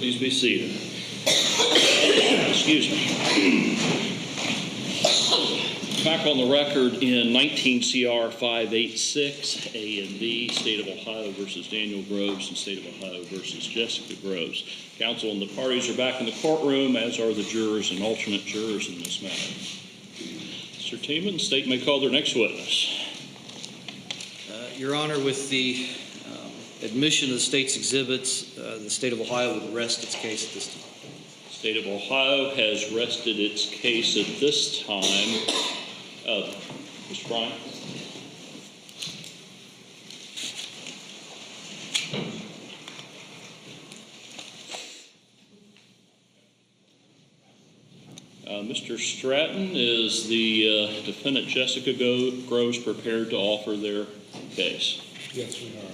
Please be seated. Excuse me. Back on the record in 19 CR 586 A and B, State of Ohio versus Daniel Groves and State of Ohio versus Jessica Groves. Counsel and the parties are back in the courtroom, as are the jurors and alternate jurors in this matter. Mr. Tiemann, the state may call their next witness. Your Honor, with the admission of the state's exhibits, the state of Ohio would rest its case at this time. The state of Ohio has rested its case at this time. Mr. Bryant. Mr. Stratton, is the defendant Jessica Groves prepared to offer their case? Yes, we are.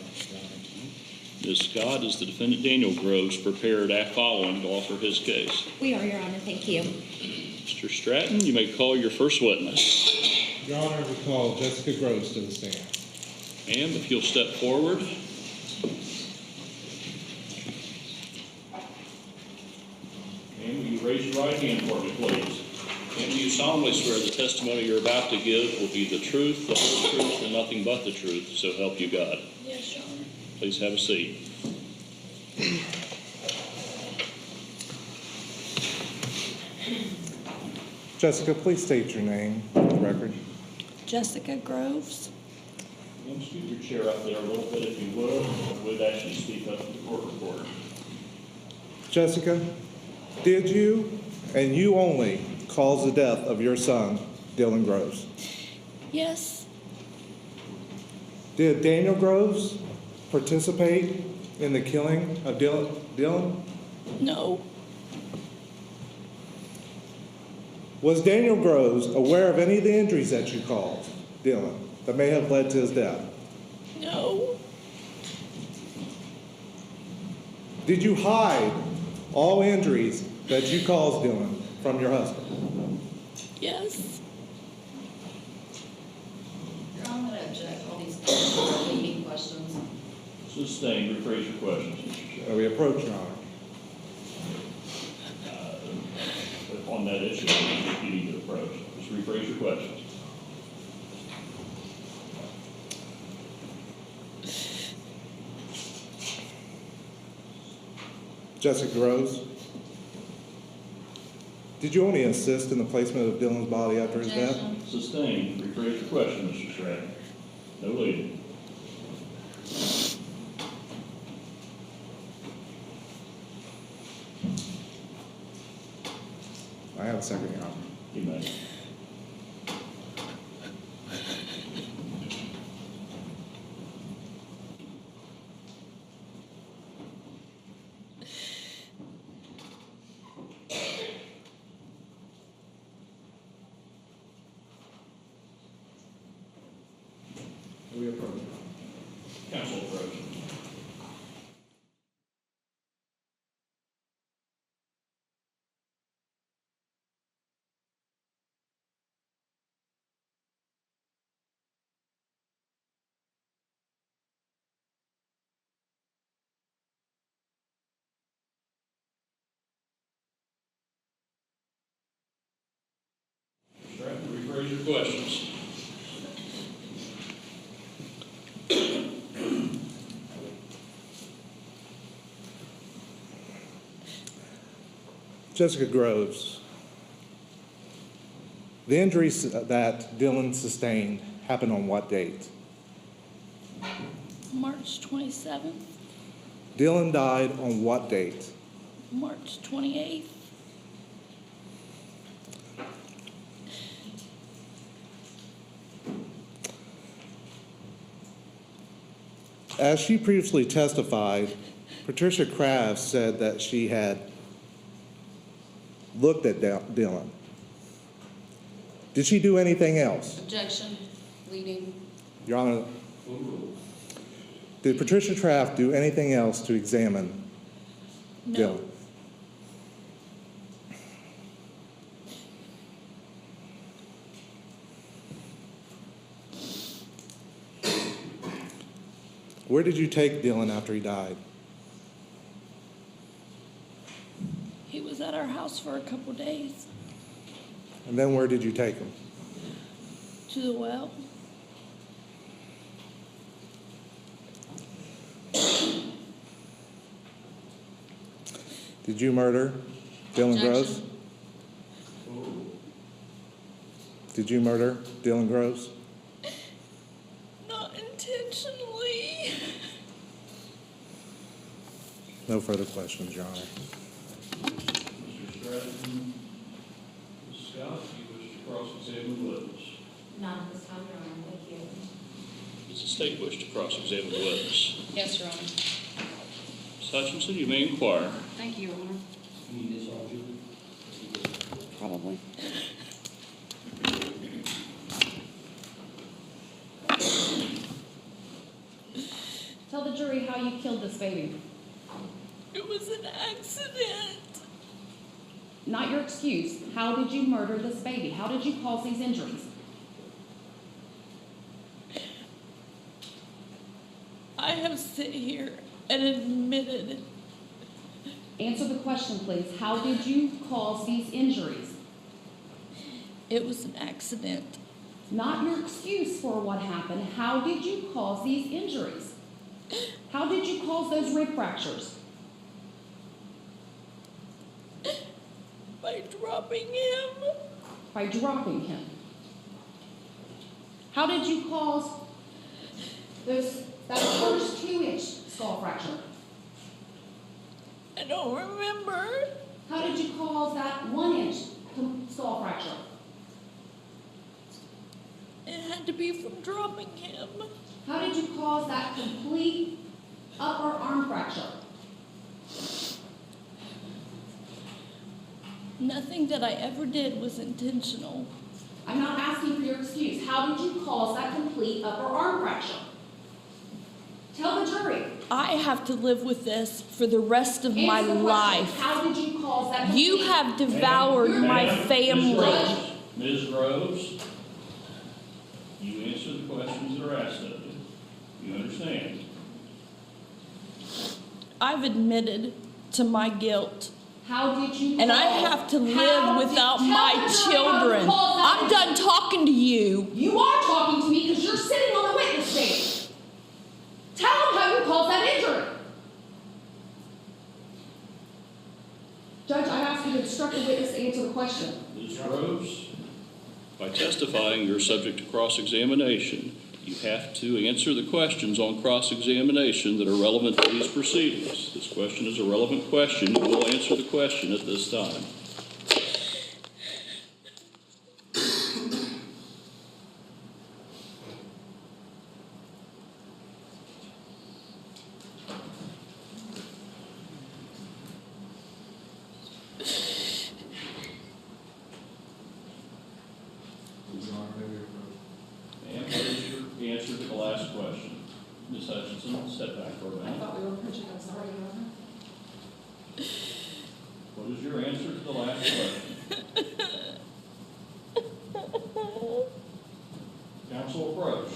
Ms. Scott, is the defendant Daniel Groves prepared following to offer his case? We are, Your Honor. Thank you. Mr. Stratton, you may call your first witness. Your Honor, we call Jessica Groves to the stand. Ma'am, if you'll step forward. And will you raise your right hand for me, please? And do you solemnly swear the testimony you're about to give will be the truth, the whole truth, and nothing but the truth, so help you God? Yes, Your Honor. Please have a seat. Jessica, please state your name for the record. Jessica Groves. Ma'am, scoot your chair up there a little bit if you would. I would actually speak up to the court reporter. Jessica, did you, and you only, cause the death of your son, Dylan Groves? Yes. Did Daniel Groves participate in the killing of Dylan? No. Was Daniel Groves aware of any of the injuries that you caused Dylan that may have led to his death? No. Did you hide all injuries that you caused Dylan from your husband? Yes. I'm going to object all these leading questions. Sustained. Rephrase your questions, Mr. Chair. We approach, Your Honor. On that issue, I think you need to approach. Just rephrase your questions. Jessica Groves, did you only assist in the placement of Dylan's body after his death? Sustained. Rephrase your question, Mr. Stratton. No leading. I have a second, Your Honor. You may. We approach. Counsel approach. Stratton, rephrase your questions. Jessica Groves, the injuries that Dylan sustained happened on what date? March 27th. Dylan died on what date? March 28th. As she previously testified, Patricia Kraft said that she had looked at Dylan. Did she do anything else? Objection. Leading. Your Honor, did Patricia Kraft do anything else to examine No. Dylan? Where did you take Dylan after he died? at our house for a couple days And then where did you take him? to the well. Did you murder Dylan Groves? Objection. Did you murder Dylan Groves? Not intentionally. No further questions, Your Honor. Mr. Stratton, Ms. Scott, you wish to cross-examine the witness? Not at this time, Your Honor, thank you. Does the state wish to cross-examine the witness? Yes, Your Honor. Ms. Hutchinson, you may inquire. Thank you, Your Honor. Probably. Tell the jury how you killed this baby. It was an accident. Not your excuse. How did you murder this baby? How did you cause these injuries? I have sit here and admitted Answer the question, please. How did you cause these injuries? it was an accident. Not your excuse for what happened. How did you cause these injuries? How did you cause those rib fractures? By dropping him. By dropping him. How did you cause that first 2-inch skull fracture? I don't remember. How did you cause that 1-inch skull fracture? It had to be from dropping him. How did you cause that complete upper arm fracture? Nothing that I ever did was intentional. I'm not asking for your excuse. How did you cause that complete upper arm fracture? Tell the jury. I have to live with this for the rest of my Answer the question. life. How did you cause that complete... You have devoured my Ma'am, family. Ms. Groves, you answer the questions that are asked of you. You understand? I've admitted to my guilt. How did you cause... And I have to live How did- without tell my the jury how you children. caused that I'm injury. done talking to you. You are talking to me because you're sitting on the witness stand. Tell them how you caused that injury. Judge, I ask you to instruct the witness to answer the question. Ms. Groves, by testifying, you're subject to cross-examination. You have to answer the questions on cross-examination that are relevant to these proceedings. This question is a relevant question. You will answer the question at this time. Ma'am, what is your answer to the last question? Ms. Hutchinson, step back for a minute. we were approaching, I'm sorry, Your Honor. What is your answer to the last question? Counsel approach.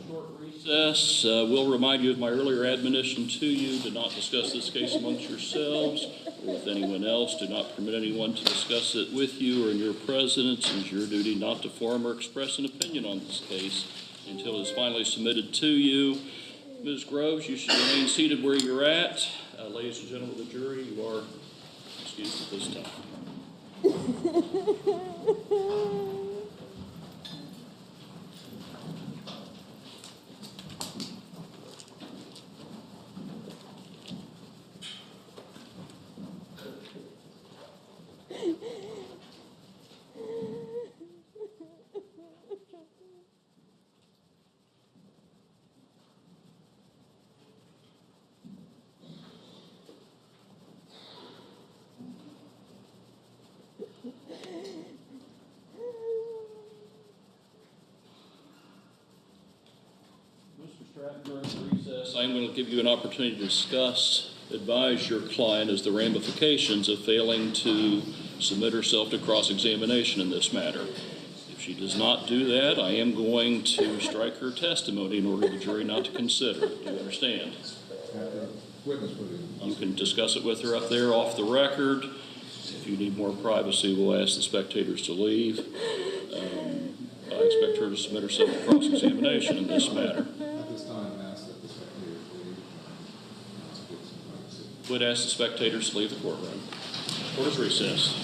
Short recess. We'll remind you of my earlier admonition to you to not discuss this case amongst yourselves or with anyone else. Do not permit anyone to discuss it with you or in your presence. It is your duty not to form or express an opinion on this case until it is finally submitted to you. Ms. Groves, you should remain seated where you're at. Ladies and gentlemen of the jury, you are excused at this time. Stratton, during recess, I'm going to give you an opportunity to advise your client as the ramifications of failing to submit herself to cross-examination in this matter. If she does not do that, I am going to strike her testimony in order for the jury not to consider it. Do you understand? You can discuss it with her up there off the record. If you need more privacy, we'll ask the spectators to leave. I expect her to submit herself to cross-examination in this matter. At this time, ask that the spectators leave. Would ask the spectators to leave the courtroom. Court is recessed.